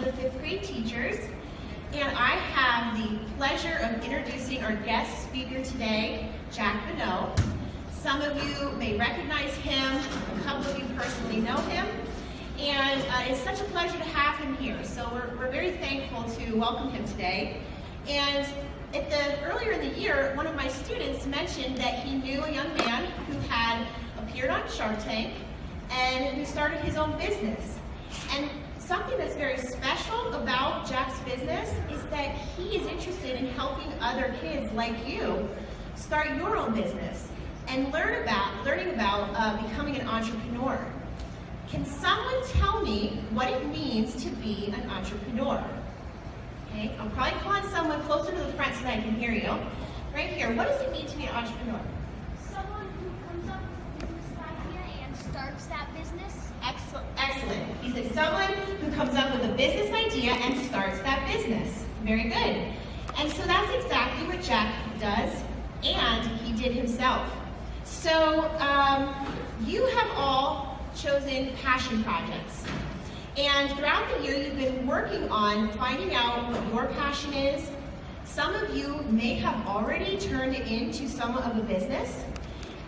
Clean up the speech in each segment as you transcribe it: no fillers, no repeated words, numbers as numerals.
of the 5th grade teachers, and I have the pleasure of introducing our guest speaker today, Jack Bonneau. Some of you may recognize him, a couple of you personally know him, and it's such a pleasure to have him here. So we're very thankful to welcome him today. And earlier in the year, one of my students mentioned that he knew a young man who had appeared on Shark Tank and who started his own business. And something that's very special about Jack's business is that he is interested in helping other kids like you start your own business and learning about becoming an entrepreneur. Can someone tell me what it means to be an entrepreneur? Okay, I'm probably calling someone closer to the front so that I can hear you. Right here, what does it mean to be an entrepreneur? Someone who comes up with a business idea and starts that business. Excellent. He said someone who comes up with a business idea and starts that business. Very good. And so that's exactly what Jack does, and he did himself. So you have all chosen passion projects. And throughout the year, you've been working on finding out what your passion is. Some of you may have already turned it into somewhat of a business.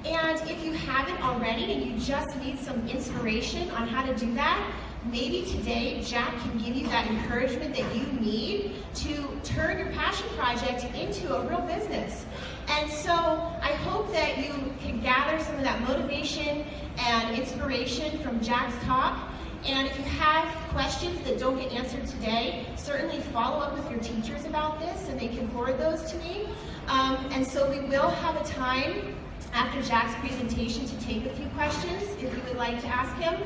And if you haven't already and you just need some inspiration on how to do that, maybe today Jack can give you that encouragement that you need to turn your passion project into a real business. And so I hope that you can gather some of that motivation and inspiration from Jack's talk. And if you have questions that don't get answered today, certainly follow up with your teachers about this and they can forward those to me. And so we will have a time after Jack's presentation to take a few questions if you would like to ask him.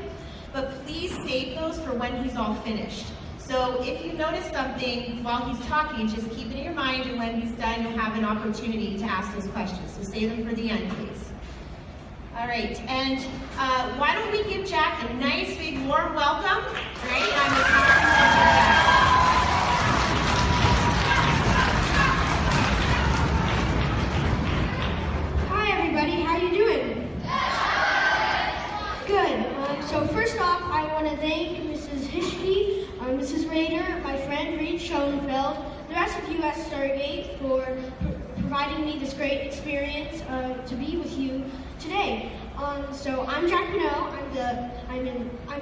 But please save those for when he's all finished. So if you notice something while he's talking, just keep it in your mind, and when he's done, you'll have an opportunity to ask those questions. So save them for the end, please. All right, and why don't we give Jack a nice, big, warm welcome, right? Hi, everybody. How you doing? Good. So first off, I want to thank Mrs. Hishke, Mrs. Rader, my friend Reed Schoenfeld, the rest of you at Stargate for providing me this great experience to be with you today. So I'm Jack Bonneau. I'm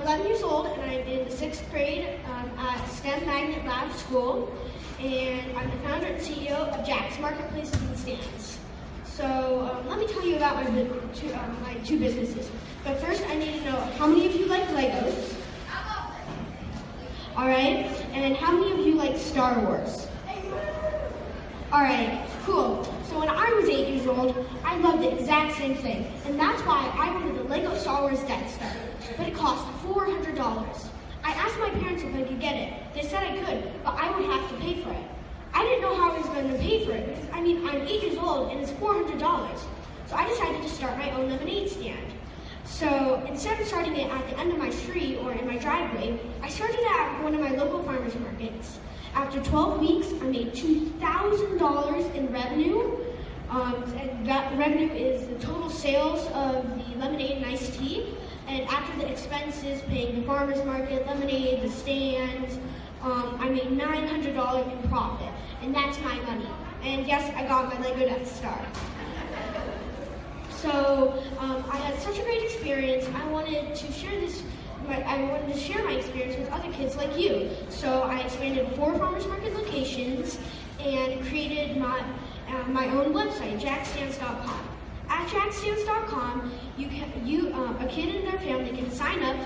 11 years old and I'm in the 6th grade at STEM Magnet Lab School, and I'm the founder and CEO of Jack's Marketplaces and Stands. So let me tell you about my two businesses. But first, I need to know how many of you like Legos. All right, and how many of you like Star Wars? All right, cool. So when I was 8 years old, I loved the exact same thing, and that's why I wanted the Lego Star Wars Death Star, but it cost $400. I asked my parents if I could get it. They said I could, but I would have to pay for it. I didn't know how I was going to pay for it, because I'm 8 years old, and it's $400. So I decided to start my own lemonade stand. So instead of starting it at the end of my street or in my driveway, I started it at one of my local farmers markets. After 12 weeks, I made $2,000 in revenue. And that revenue is the total sales of the lemonade and iced tea. And after the expenses, paying the farmer's market, lemonade, the stand, I made $900 in profit. And that's my money. And yes, I got my Lego Death Star. So I had such a great experience. I wanted to share my experience with other kids like you. So I expanded 4 farmers market locations and created my own website, jackstands.com. At jackstands.com, a kid and their family can sign up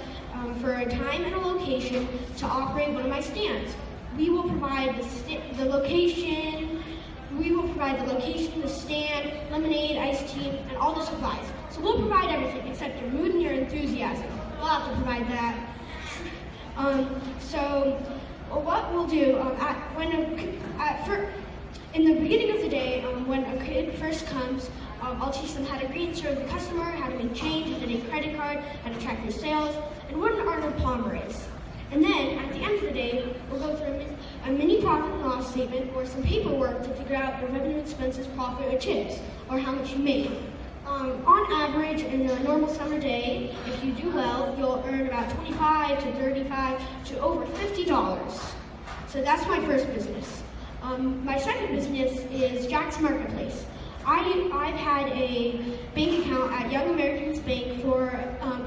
for a time and a location to operate one of my stands. We will provide the location, the stand, lemonade, iced tea, and all the supplies. So we'll provide everything except your mood and your enthusiasm. We'll have to provide that. What we'll do in the beginning of the day, when a kid first comes, I'll teach them how to greet and serve the customer, how to make change with a credit card, how to track their sales, and what an order plumber is. And then, at the end of the day, we'll go through a mini profit and loss statement or some paperwork to figure out your revenue, expenses, profit, or tips, or how much you made. On average, in a normal summer day, if you do well, you'll earn about $25 to $35 to over $50. So that's my first business. My second business is Jack's Marketplace. I've had a bank account at Young Americans Bank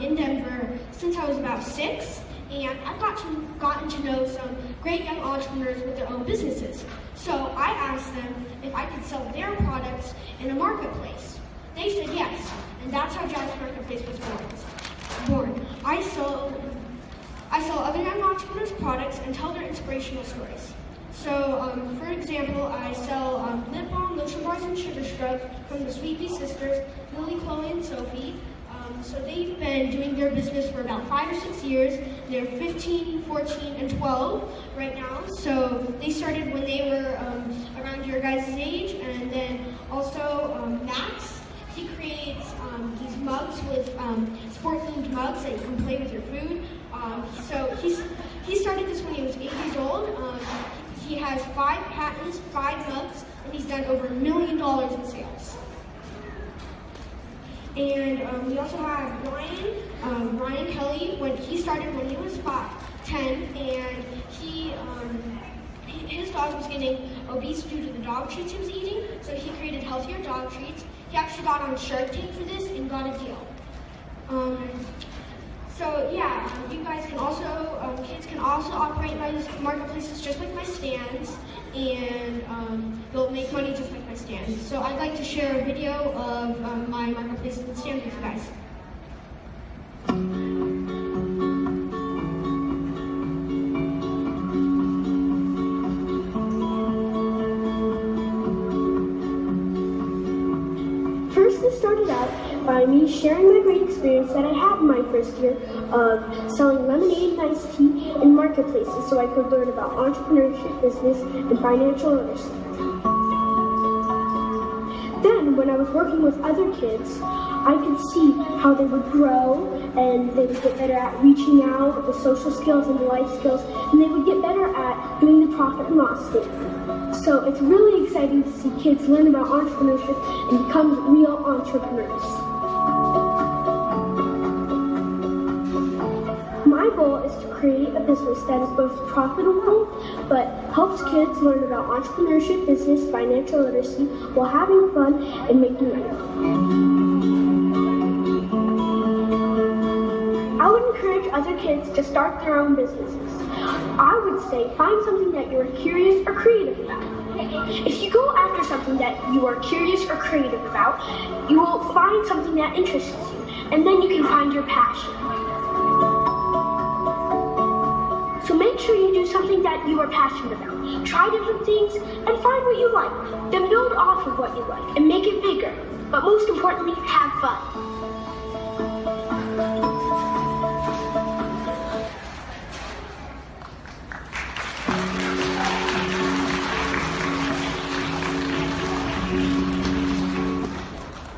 in Denver since I was about 6, and I've gotten to know some great young entrepreneurs with their own businesses. So I asked them if I could sell their products in a marketplace. They said yes, and that's how Jack's Marketplace was born. I sell other young entrepreneurs' products and tell their inspirational stories. So, for example, I sell lip balm, lotion bars, and sugar scrubs from the Sweet Pea Sisters, Lily, Chloe, and Sophie. So they've been doing their business for about 5 or 6 years. They're 15, 14, and 12 right now. So they started when they were around your guys' age. And then also Max, he creates these mugs with sport-themed mugs that you can play with your food. So he started this when he was 8 years old. He has 5 patents, 5 mugs, and he's done over $1 million in sales. And we also have Ryan Kelly. When he started when he was 10, and his dog was getting obese due to the dog treats he was eating, so he created healthier dog treats. He actually got on Shark Tank for this and got a deal. So yeah, you guys can also, kids can also operate my marketplaces just like my stands, and they'll make money just like my stands. So I'd like to share a video of my marketplace and stands with you guys. First, this started out by me sharing my great experience that I had in my first year of selling lemonade and iced tea in marketplaces so I could learn about entrepreneurship, business, and financial literacy. Then, when I was working with other kids, I could see how they would grow and they would get better at reaching out with the social skills and the life skills, and they would get better at doing the profit and loss statement. So it's really exciting to see kids learn about entrepreneurship and become real entrepreneurs. My goal is to create a business that is both profitable but helps kids learn about entrepreneurship, business, financial literacy while having fun and making money. I would encourage other kids to start their own businesses. I would say find something that you are curious or creative about. If you go after something that you are curious or creative about, you will find something that interests you, and then you can find your passion. So make sure you do something that you are passionate about. Try different things and find what you like. Then build off of what you like and make it bigger. But most importantly, have fun.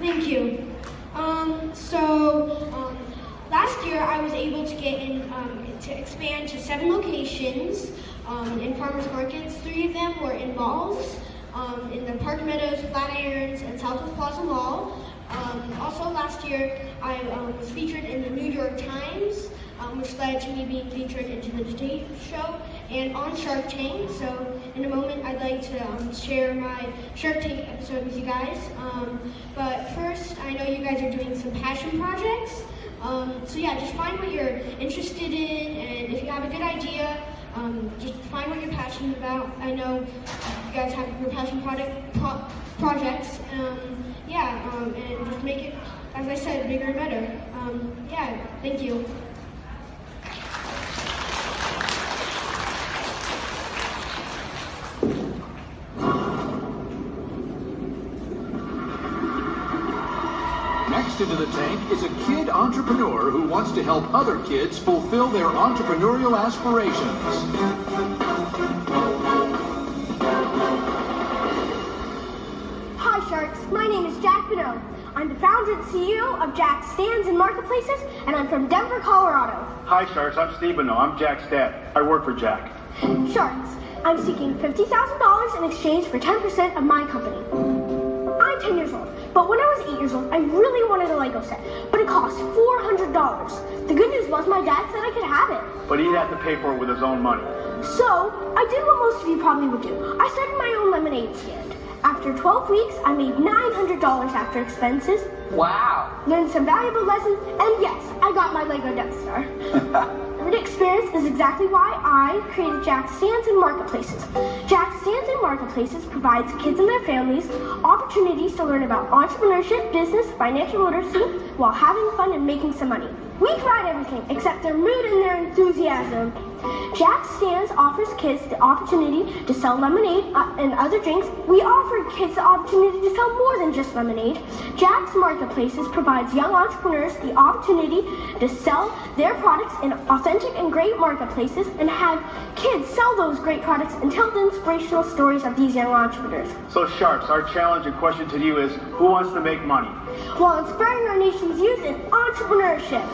Thank you. Last year I was able to get in to expand to 7 locations in farmers markets. 3 of them were in malls, in the Park Meadows, Flatirons, and Southwest Plaza Mall. Also last year I was featured in the New York Times, which led to me being featured into the Today Show and on Shark Tank. So in a moment I'd like to share my Shark Tank episode with you guys. But first, I know you guys are doing some passion projects. So yeah, just find what you're interested in, and if you have a good idea, just find what you're passionate about. I know you guys have your passion projects. And just make it, as I said, bigger and better. Thank you. Next into the tank is a kid entrepreneur who wants to help other kids fulfill their entrepreneurial aspirations. Hi Sharks, my name is Jack Bonneau. I'm the founder and CEO of Jack's Stands and Marketplaces, and I'm from Denver, Colorado. Hi Sharks, I'm Steve Bonneau. I'm Jack's dad. I work for Jack. Sharks, I'm seeking $50,000 in exchange for 10% of my company. I'm 10 years old, but when I was 8 years old, I really wanted a Lego set, but it cost $400. The good news was my dad said I could have it. But he'd have to pay for it with his own money. So, I did what most of you probably would do. I started my own lemonade stand. After 12 weeks, I made $900 after expenses. Wow. Learned some valuable lessons, and yes, I got my Lego Death Star. The experience is exactly why I created Jack Stands and Marketplaces. Jack Stands and Marketplaces provides kids and their families opportunities to learn about entrepreneurship, business, financial literacy, while having fun and making some money. We provide everything except their mood and their enthusiasm. Jack Stands offers kids the opportunity to sell lemonade and other drinks. We offer kids the opportunity to sell more than just lemonade. Jack's Marketplaces provides young entrepreneurs the opportunity to sell their products in authentic and great marketplaces and have kids sell those great products and tell the inspirational stories of these young entrepreneurs. So Sharps, our challenge and question to you is, who wants to make money? While inspiring our nation's youth in entrepreneurship.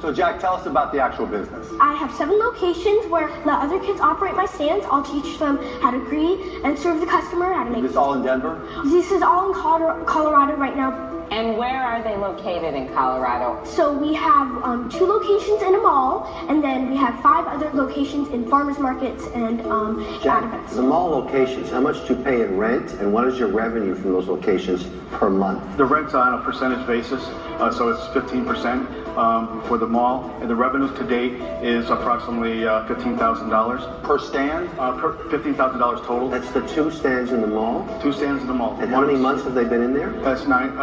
So Jack, tell us about the actual business. I have 7 locations where the other kids operate my stands. I'll teach them how to greet and serve the customer, how to make... Is this all in Denver? This is all in Colorado right now. And where are they located in Colorado? So we have 2 locations in a mall, and then we have 5 other locations in farmers markets and at Jack, events. the mall locations, how much do you pay in rent, and what is your revenue from those locations per month? The rent's on a percentage basis, so it's 15% for the mall, and the revenue to date is approximately $15,000. Per stand? $15,000 total. That's the 2 stands in the mall? 2 stands in the mall. And how many months have they been in there? That's 9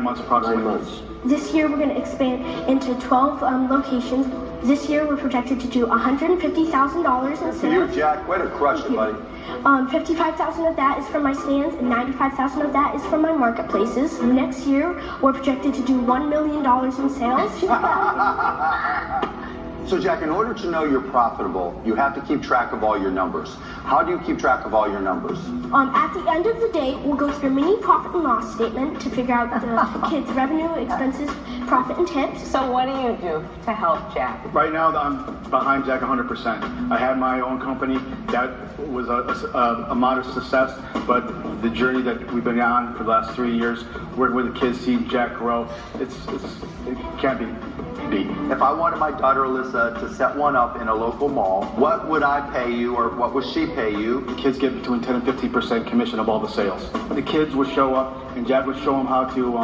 months approximately. 9 months. This year we're going to expand into 12 locations. This year we're projected to do $150,000 in For you, sales. Jack, way to crush it, buddy. 55,000 of that is from my stands, and 95,000 of that is from my marketplaces. Next year, we're projected to do $1 million in sales. So Jack, in order to know you're profitable, you have to keep track of all your numbers. How do you keep track of all your numbers? At the end of the day, we'll go through a mini profit and loss statement to figure out the kids' revenue, expenses, profit, and tips. So what do you do to help Jack? Right now, I'm behind Jack 100%. I had my own company that was a modest success, but the journey that we've been on for the last 3 years, working with the kids, seeing Jack grow, it can't be beat. If I wanted my daughter Alyssa to set one up in a local mall, what would I pay you, or what would she pay you? The kids get between 10 and 15% commission of all the sales. The kids would show up, and Jack would show them how to...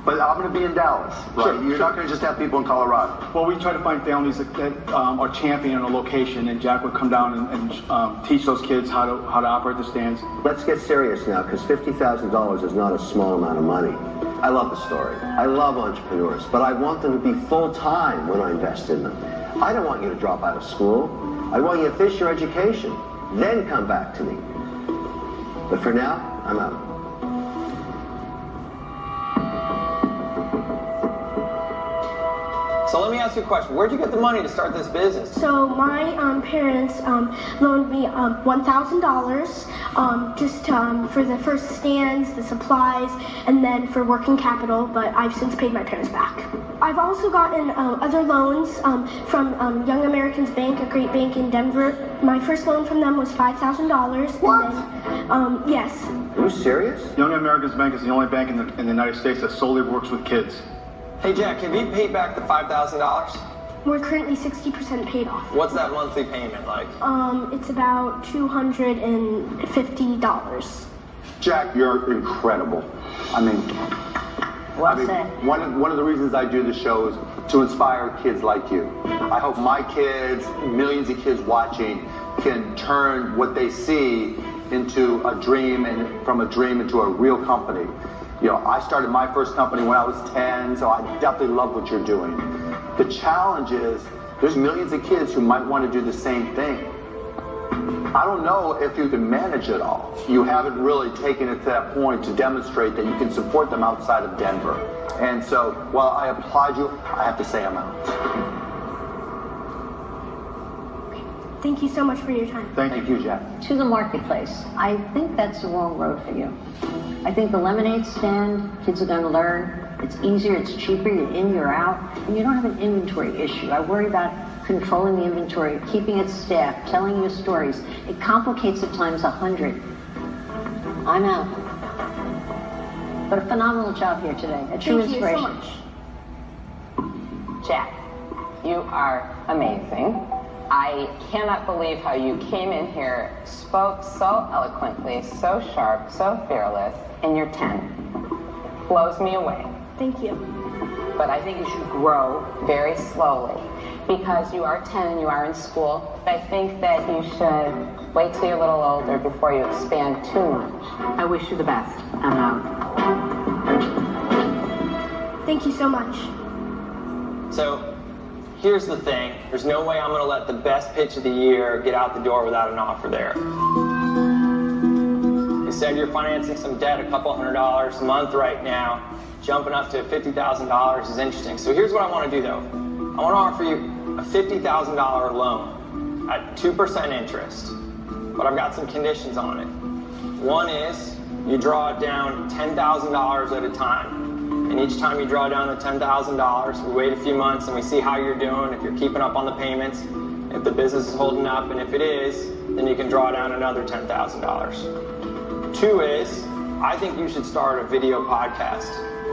But I'm going to be in Dallas, right? Sure, You're not going to just have people in Colorado. Well, we try to find families that are championing a location, and Jack would come down and teach those kids how to operate the stands. Let's get serious now, because $50,000 is not a small amount of money. I love the story. I love entrepreneurs, but I want them to be full-time when I invest in them. I don't want you to drop out of school. I want you to finish your education, then come back to me. But for now, I'm out. So let me ask you a question. Where'd you get the money to start this business? So my parents loaned me $1,000 just for the first stands, the supplies, and then for working capital, but I've since paid my parents back. I've also gotten other loans from Young Americans Bank, a great bank in Denver. My first loan from them was $5,000. What? And then, yes. Are you serious? Young Americans Bank is the only bank in the United States that solely works with kids. Hey Jack, have you paid back the $5,000? We're currently 60% paid off. What's that monthly payment like? It's about $250. Jack, you're incredible. Well said. One of the reasons I do the show is to inspire kids like you. I hope my kids, millions of kids watching, can turn what they see into a dream, and from a dream into a real company. You know, I started my first company when I was 10, so I definitely love what you're doing. The challenge is, there's millions of kids who might want to do the same thing. I don't know if you can manage it all. You haven't really taken it to that point to demonstrate that you can support them outside of Denver. And so, while I applaud you, I have to say I'm out. Thank you so much for your time. Thank you, Jack. To the marketplace. I think that's the wrong road for you. I think the lemonade stand, kids are going to learn. It's easier, it's cheaper, you're in, you're out, and you don't have an inventory issue. I worry about controlling the inventory, keeping it staffed, telling your stories. It complicates at times 100. I'm out. But a phenomenal job here today. A true Thank you so inspiration. much. Jack, you are amazing. I cannot believe how you came in here, spoke so eloquently, so sharp, so fearless, and you're 10. Blows me away. Thank you. But I think you should grow very slowly because you are 10 and you are in school. I think that you should wait till you're a little older before you expand too much. I wish you the best. I'm out. Thank you so much. So, here's the thing. There's no way I'm going to let the best pitch of the year get out the door without an offer there. You said you're financing some debt, a couple $100 a month right now. Jumping up to $50,000 is interesting. So here's what I want to do, though. I want to offer you a $50,000 loan at 2% interest. But I've got some conditions on it. One is you draw it down $10,000 at a time. And each time you draw down the $10,000, we wait a few months and we see how you're doing, if you're keeping up on the payments, if the business is holding up, and if it is, then you can draw down another $10,000. Two is, I think you should start a video podcast.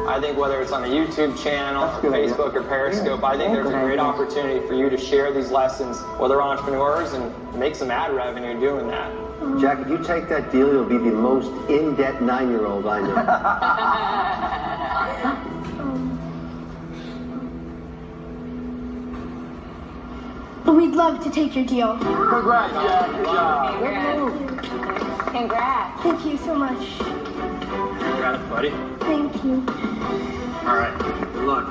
I think whether it's on a YouTube channel, or Facebook, or Periscope, I think there's a great opportunity for you to share these lessons with other entrepreneurs and make some ad revenue doing that. Jack, if you take that deal, you'll be the most in-debt 9-year-old I know. We'd love to take your deal. Congrats, Jack. Good job. Congrats. Thank you so much. Congrats, buddy. Thank you. All right. Good luck.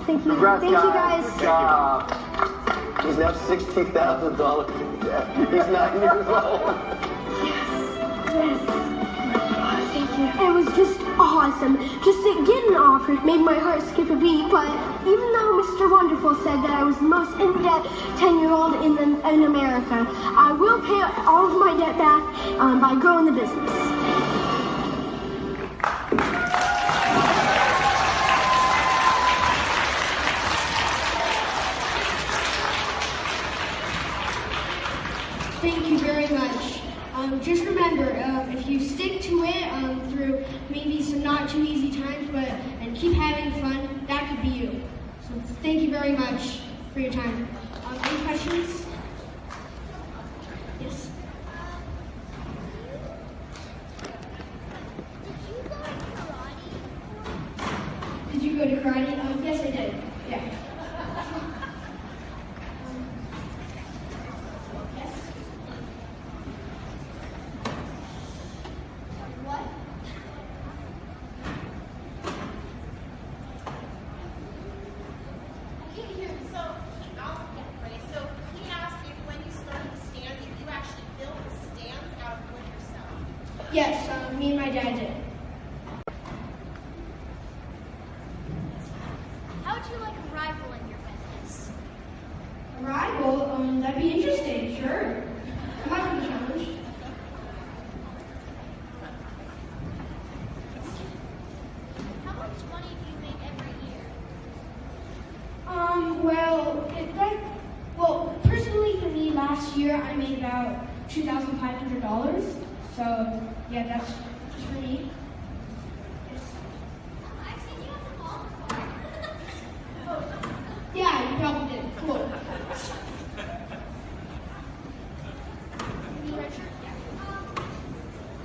Thank you. Congrats, Thank you guys. Good job. He's now $60,000 in debt. He's 9 years old. Thank you. It was just awesome. Just to get an offer made my heart skip a beat, but even though Mr. Wonderful said that I was the most in-debt 10-year-old in America, I will pay all of my debt back by growing the business. Thank you very much. Just remember, if you stick to it through maybe some not too easy times, and keep having fun, that could be you. So thank you very much for your time. Any questions? Yes. Did you go to karate? Yes, I did. Yeah. Yes, me and my dad did. How would you like a rival in your business? A rival? That'd be interesting, sure. I'm up for the challenge. How much money do you make every year? Well, personally for me, last year I made about $2,500. So, yeah, that's just for me. Yes. I've seen you at the mall before. Yeah, you probably did. Cool.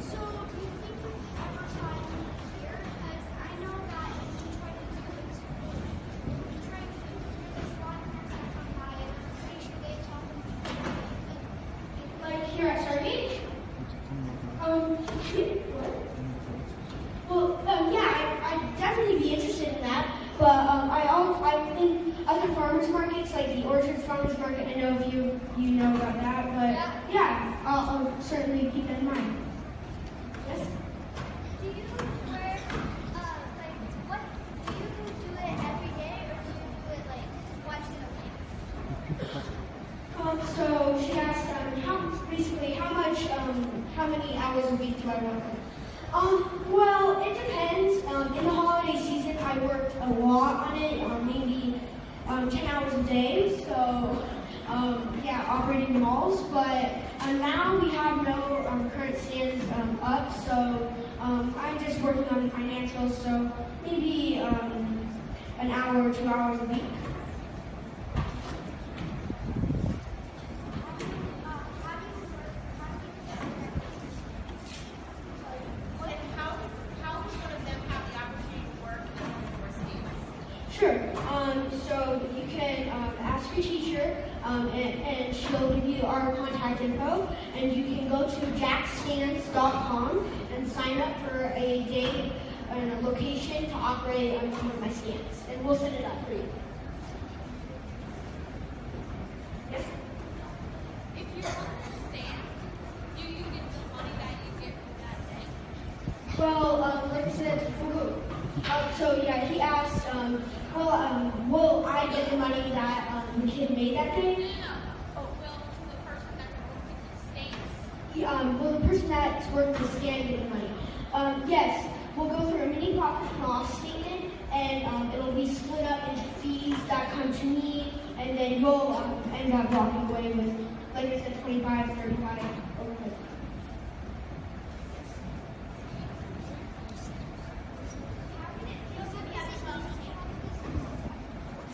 So, do you think you can ever try to move here? Because I know that if you try to do this, there's a lot of friends that come by and make sure they talk to you. Like here at Stargate? Yeah, I'd definitely be interested in that. But I think other farmers markets, like the Orchard Farmers Market, I know if you know about that. But yeah, I'll certainly keep that in mind. Yes? Do you wear, what, do you do it every day or do you do it once in a week? So she asked how many hours a week do I work? Well, it depends. In the holiday season, I worked a lot on it, maybe 10 hours a day. So, yeah, operating the malls. But now we have no current stands up, so I'm just working on financials. So maybe an hour or 2 hours a week. info, and you can go to jackstands.com and sign up for a day and a location to operate on some of my stands, and we'll set it up for you. Yes? If you're on the stand, do you get the money that you get from that day? Well, like I said, so yeah, he asked, will I get the money that the kid made that day? No. Oh, will the person that's working the stands? Will the person that's working the stand get the money? Yes, we'll go through a mini profit and loss statement, and it'll be split up into fees that come to me, and then you'll end up walking away with, like I said, 25, 35, okay.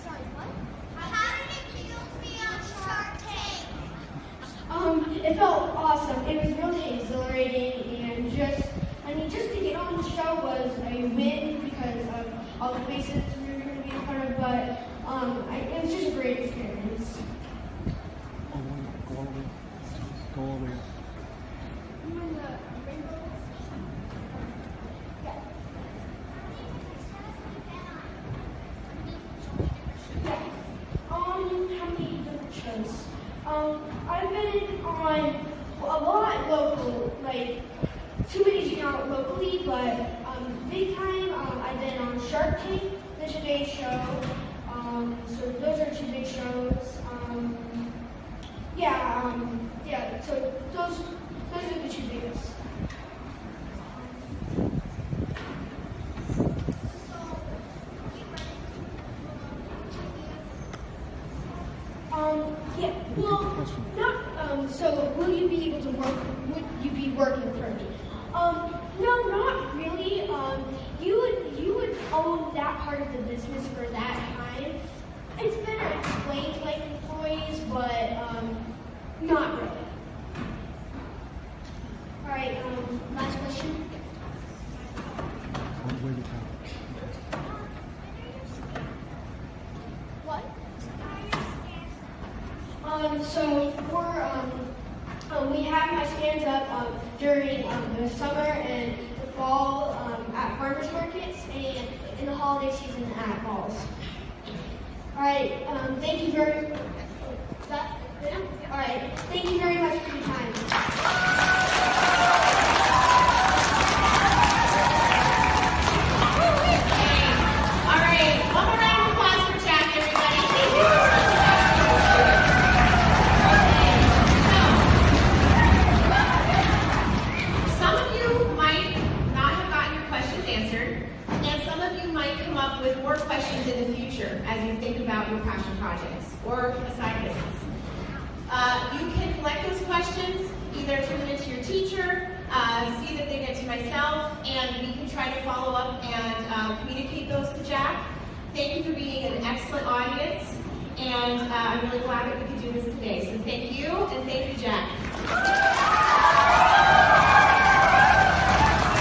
Sorry, what? How did it feel to be on Shark Tank? It felt awesome. It was really exhilarating, and just to get on the show was a win because of all the faces we were going to be in front of, but it was just a great experience. Go over here. How many different shows? I've been on a lot local, like too many to count locally, but big time I've been on Shark Tank, the Today Show. So those are two big shows. So those are the two biggest. Well, not, so will you be able to work, would you be working for me? No, not really. You would own that part of the business for that time. It's better explained like employees, but, not really. All right, last question. One way to count. What? So we have my stands up during the summer and the fall at farmers markets and in the holiday season at malls. All right, thank you very much. All right, thank you very much for your time. All right, one more round of applause for Jack, everybody. Thank you so much. Some of you might not have gotten your questions answered, and some of you might come up with more questions in the future as you think about your passion projects or a side business. You can collect those questions, either turn them into your teacher, see that they get to myself, and we can try to follow up and communicate those to Jack. Thank you for being an excellent audience, and I'm really glad that we could do this today. So thank you, and thank you, Jack.